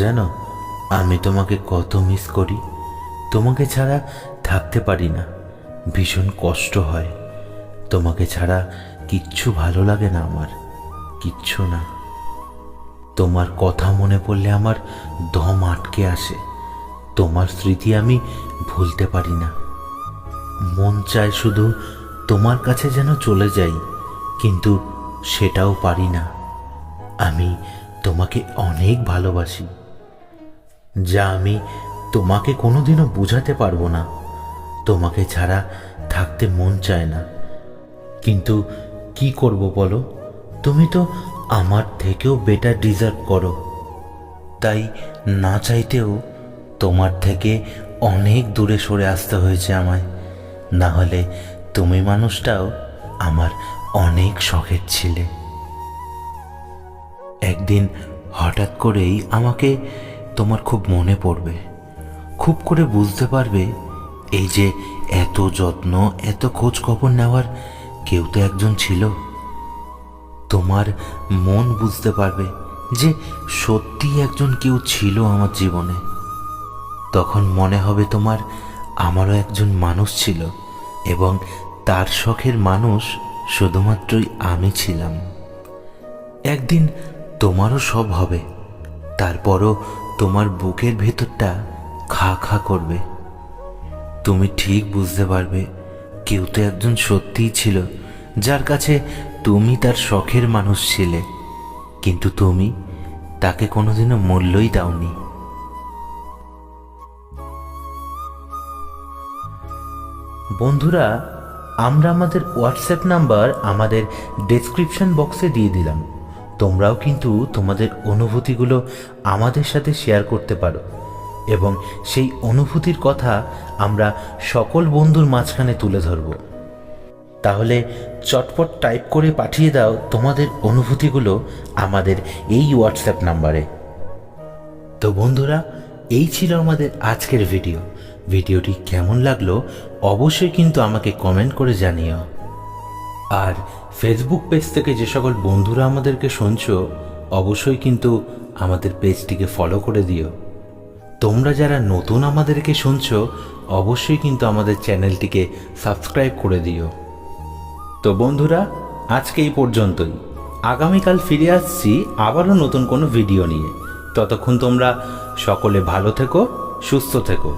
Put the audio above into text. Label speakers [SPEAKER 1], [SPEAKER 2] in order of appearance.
[SPEAKER 1] জানো, আমি তোমাকে কত মিস করি। তোমাকে ছাড়া থাকতে পারি না, ভীষণ কষ্ট হয়। তোমাকে ছাড়া কিচ্ছু ভালো লাগে না আমার, কিচ্ছু না। তোমার কথা মনে পড়লে আমার দম আটকে আসে। তোমার স্মৃতি আমি ভুলতে পারি না। মন চায় শুধু তোমার কাছে যেন চলে যাই, কিন্তু সেটাও পারি না। আমি তোমাকে অনেক ভালোবাসি, যা আমি তোমাকে কোনোদিনও বোঝাতে পারবো না। তোমাকে ছাড়া থাকতে মন চায় না, কিন্তু কি করব বলো? তুমি তো আমার থেকেও বেটার ডিজার্ভ করো। তাই না চাইতেও তোমার থেকে অনেক দূরে সরে আসতে হয়েছে আমায়। না হলে তুমি মানুষটাও আমার অনেক শখের ছিলে। একদিন হঠাৎ করেই আমাকে তোমার খুব মনে পড়বে। খুব করে বুঝতে পারবে এই যে এত যত্ন, এত খোঁজ খবর নেওয়ার কেউ তো একজন ছিল। তোমার মন বুঝতে পারবে যে সত্যি একজন কেউ ছিল আমার জীবনে। তখন মনে হবে তোমার আমারও একজন মানুষ ছিল, এবং তার শখের মানুষ শুধুমাত্রই আমি ছিলাম। একদিন তোমারও সব হবে, তারপরও তোমার বুকের ভেতরটা খা খা করবে। তুমি ঠিক বুঝতে পারবে কেউ তো একজন সত্যিই ছিল, যার কাছে তুমি তার শখের মানুষ ছিলে, কিন্তু তুমি তাকে কোনোদিনও মূল্যই দাওনি। বন্ধুরা, আমরা আমাদের হোয়াটসঅ্যাপ নাম্বার আমাদের ডেসক্রিপশন বক্সে দিয়ে দিলাম। তোমরাও কিন্তু তোমাদের অনুভূতিগুলো আমাদের সাথে শেয়ার করতে পারো, এবং সেই অনুভূতির কথা আমরা সকল বন্ধুর মাঝখানে তুলে ধরব। তাহলে চটপট টাইপ করে পাঠিয়ে দাও তোমাদের অনুভূতিগুলো আমাদের এই হোয়াটসঅ্যাপ নাম্বারে। তো বন্ধুরা, এই ছিল আমাদের আজকের ভিডিওটি কেমন লাগলো অবশ্যই কিন্তু আমাকে কমেন্ট করে জানিও। আর ফেসবুক পেজ থেকে যে সকল বন্ধুরা আমাদেরকে শুনছো, অবশ্যই কিন্তু আমাদের পেজটিকে ফলো করে দিও। তোমরা যারা নতুন আমাদেরকে শুনছো, অবশ্যই কিন্তু আমাদের চ্যানেলটিকে সাবস্ক্রাইব করে দিও। তো বন্ধুরা, আজকে এই পর্যন্তই। আগামীকাল ফিরে আসছি আবারও নতুন কোনো ভিডিও নিয়ে। ততক্ষণ তোমরা সকলে ভালো থেকো, সুস্থ থেকো।